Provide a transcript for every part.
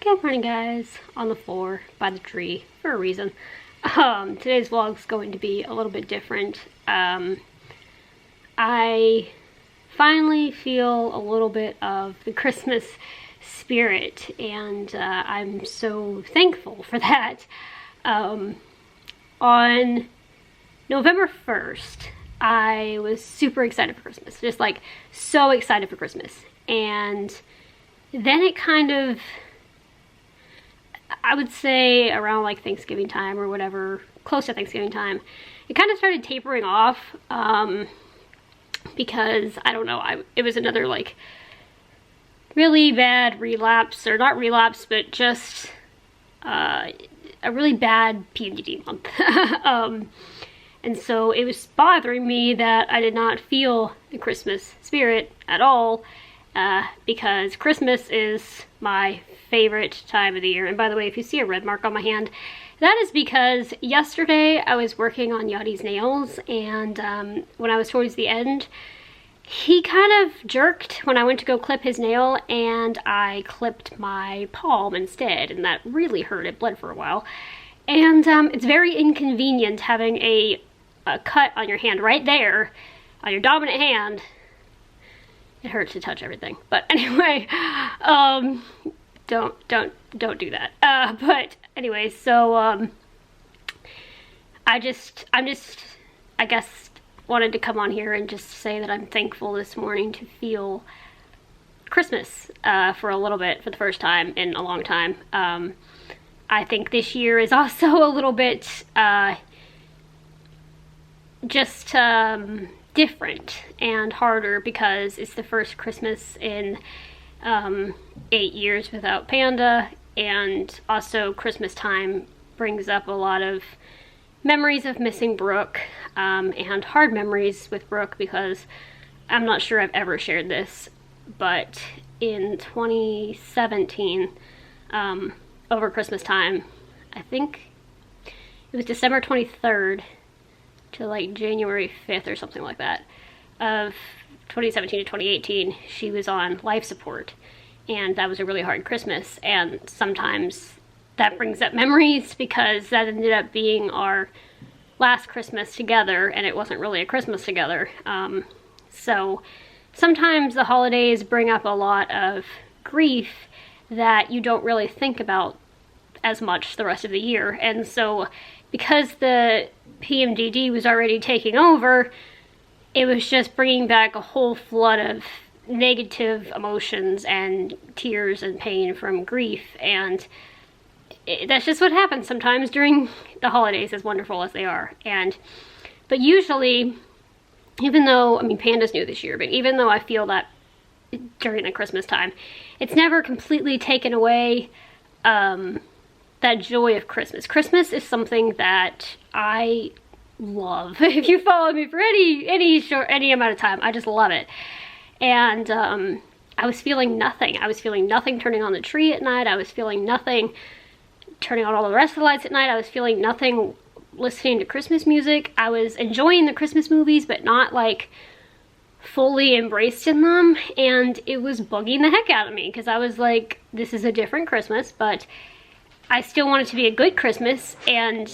Good morning, guys. On the floor by the tree for a reason. Today's vlog is going to be a little bit different. I finally feel a little bit of the Christmas spirit, and I'm so thankful for that. On November 1st, I was super excited for Christmas, just like so excited for Christmas. And then it kind of, I would say around like Thanksgiving time or whatever, close to Thanksgiving time, it kind of started tapering off because, I don't know, it was another like really bad relapse, or not relapse, but just a really bad PMDD month. And so it was bothering me that I did not feel the Christmas spirit at all, because Christmas is my favorite time of the year. And by the way, if you see a red mark on my hand, that is because yesterday I was working on Yachty's nails, and when I was towards the end, he kind of jerked when I went to go clip his nail, and I clipped my palm instead, and that really hurt. It bled for a while. And it's very inconvenient having a cut on your hand right there, on your dominant hand. It hurts to touch everything. But anyway, don't do that. But anyway, so I guess wanted to come on here and just say that I'm thankful this morning to feel Christmas for a little bit, for the first time in a long time. I think this year is also a little bit just different and harder because it's the first Christmas in 8 years without Panda, and also Christmas time brings up a lot of memories of missing Brooke, and hard memories with Brooke, because I'm not sure I've ever shared this, but in 2017, over Christmas time, I think it was December 23rd to like January 5th or something like that, of 2017 to 2018, she was on life support, and that was a really hard Christmas. And sometimes that brings up memories because that ended up being our last Christmas together, and it wasn't really a Christmas together. So sometimes the holidays bring up a lot of grief that you don't really think about as much the rest of the year. And so because the PMDD was already taking over, it was just bringing back a whole flood of negative emotions and tears and pain from grief. And that's just what happens sometimes during the holidays, as wonderful as they are. But usually, even though, I mean, Panda's new this year, but even though I feel that during the Christmas time, it's never completely taken away that joy of Christmas. Christmas is something that I love. If you follow me for any amount of time, I just love it. And I was feeling nothing. I was feeling nothing turning on the tree at night. I was feeling nothing turning on all the rest of the lights at night. I was feeling nothing listening to Christmas music. I was enjoying the Christmas movies, but not like fully embraced in them. And it was bugging the heck out of me because I was like, this is a different Christmas, but I still want it to be a good Christmas. And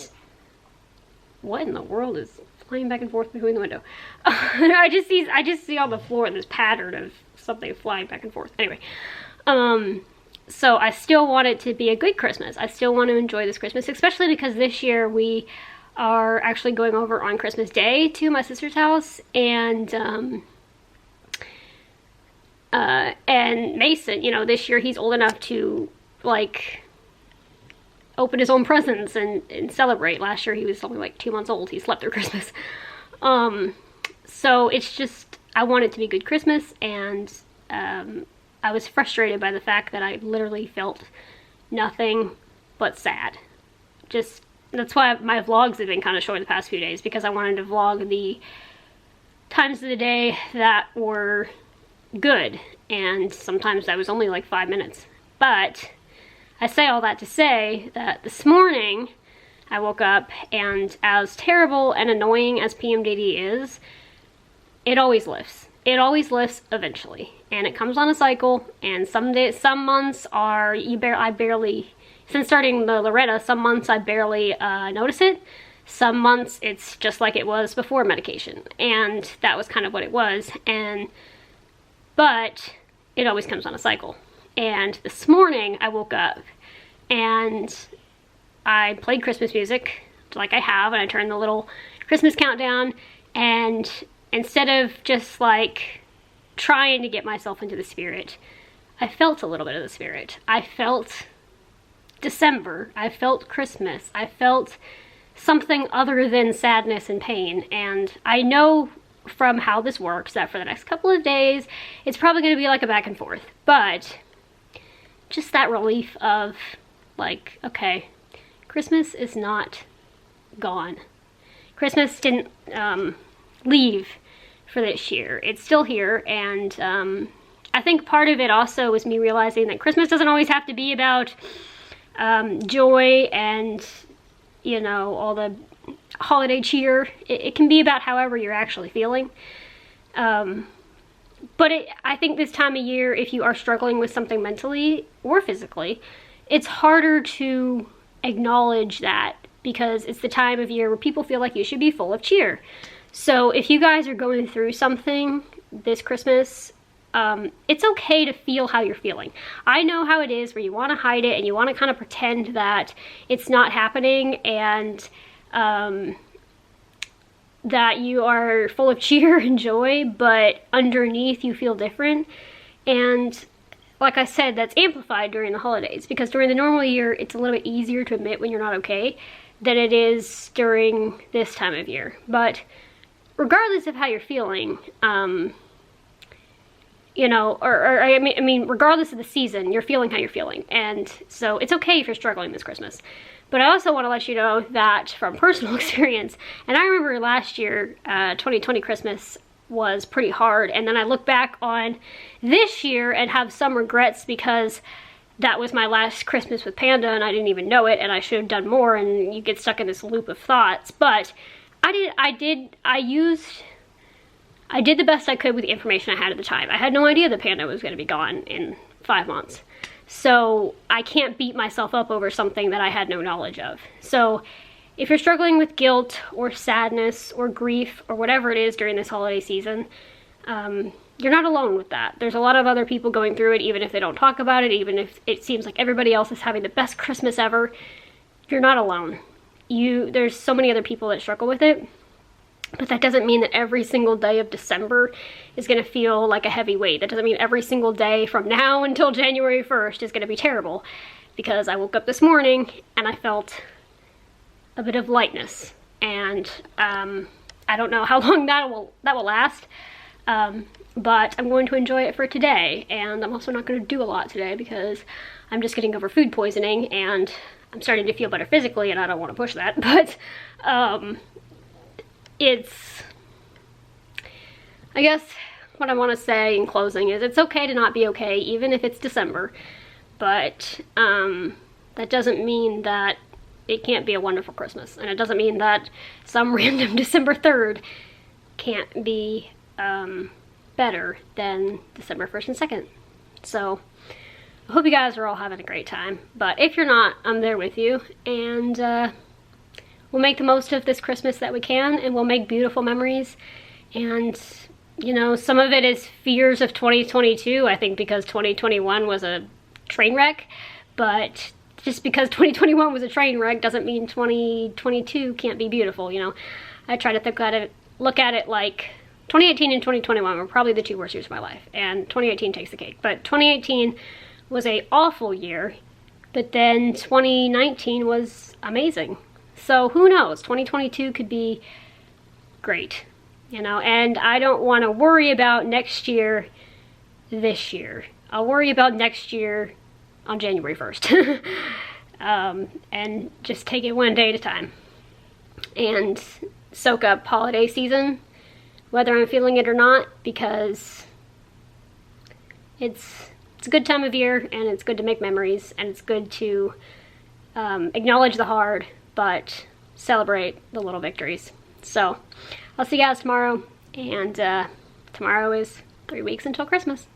what in the world is flying back and forth between the window? I just see on the floor this pattern of something flying back and forth. Anyway, so I still want it to be a good Christmas. I still want to enjoy this Christmas, especially because this year we are actually going over on Christmas Day to my sister's house, and Mason, you know, this year he's old enough to like open his own presents and celebrate. Last year he was only like 2 months old. He slept through Christmas. So it's just, I want it to be a good Christmas, and I was frustrated by the fact that I literally felt nothing but sad. Just, that's why my vlogs have been kind of short the past few days, because I wanted to vlog the times of the day that were good, and sometimes that was only like 5 minutes. But I say all that to say that this morning I woke up, and as terrible and annoying as PMDD is, it always lifts. it always lifts eventually, and it comes on a cycle. And some days, some months are I barely, since starting the Loretta, some months I barely notice it. Some months it's just like it was before medication, and that was kind of what it was. But it always comes on a cycle. And this morning I woke up and I played Christmas music like I have, and I turned the little Christmas countdown, and instead of just like trying to get myself into the spirit, I felt a little bit of the spirit. I felt December. I felt Christmas. I felt something other than sadness and pain. And I know from how this works that for the next couple of days, it's probably going to be like a back and forth. But just that relief of like, okay, Christmas is not gone. Christmas didn't leave for this year. It's still here, and I think part of it also was me realizing that Christmas doesn't always have to be about joy and, you know, all the holiday cheer. It can be about however you're actually feeling. But I think this time of year, if you are struggling with something mentally or physically, it's harder to acknowledge that, because it's the time of year where people feel like you should be full of cheer. So if you guys are going through something this Christmas, it's okay to feel how you're feeling. I know how it is where you want to hide it and you want to kind of pretend that it's not happening, and that you are full of cheer and joy, but underneath you feel different. And like I said, that's amplified during the holidays, because during the normal year, it's a little bit easier to admit when you're not okay than it is during this time of year. But regardless of how you're feeling, you know, I mean, regardless of the season, you're feeling how you're feeling. And so it's okay if you're struggling this Christmas. But I also want to let you know that from personal experience, and I remember last year, 2020 Christmas was pretty hard. And then I look back on this year and have some regrets, because that was my last Christmas with Panda and I didn't even know it, and I should have done more, and you get stuck in this loop of thoughts. But I did the best I could with the information I had at the time. I had no idea the Panda was going to be gone in 5 months. So I can't beat myself up over something that I had no knowledge of. So if you're struggling with guilt or sadness or grief or whatever it is during this holiday season, you're not alone with that. There's a lot of other people going through it, even if they don't talk about it, even if it seems like everybody else is having the best Christmas ever. You're not alone. There's so many other people that struggle with it. But that doesn't mean that every single day of December is going to feel like a heavy weight. That doesn't mean every single day from now until January 1st is going to be terrible. Because I woke up this morning and I felt a bit of lightness. And I don't know how long that will last. But I'm going to enjoy it for today. And I'm also not going to do a lot today because I'm just getting over food poisoning. And I'm starting to feel better physically, and I don't want to push that. But I guess what I want to say in closing is it's okay to not be okay, even if it's December, but that doesn't mean that it can't be a wonderful Christmas, and it doesn't mean that some random December 3rd can't be better than December 1st and 2nd. So I hope you guys are all having a great time, but if you're not, I'm there with you, and we'll make the most of this Christmas that we can, and we'll make beautiful memories. And, you know, some of it is fears of 2022, I think, because 2021 was a train wreck. But just because 2021 was a train wreck doesn't mean 2022 can't be beautiful, you know. I try to look at it like 2018 and 2021 were probably the 2 worst years of my life, and 2018 takes the cake. But 2018 was an awful year, but then 2019 was amazing. So who knows, 2022 could be great, you know, and I don't want to worry about next year this year. I'll worry about next year on January 1st. And just take it one day at a time and soak up holiday season, whether I'm feeling it or not, because it's a good time of year, and it's good to make memories, and it's good to acknowledge the hard, but celebrate the little victories. So I'll see you guys tomorrow, and tomorrow is 3 weeks until Christmas.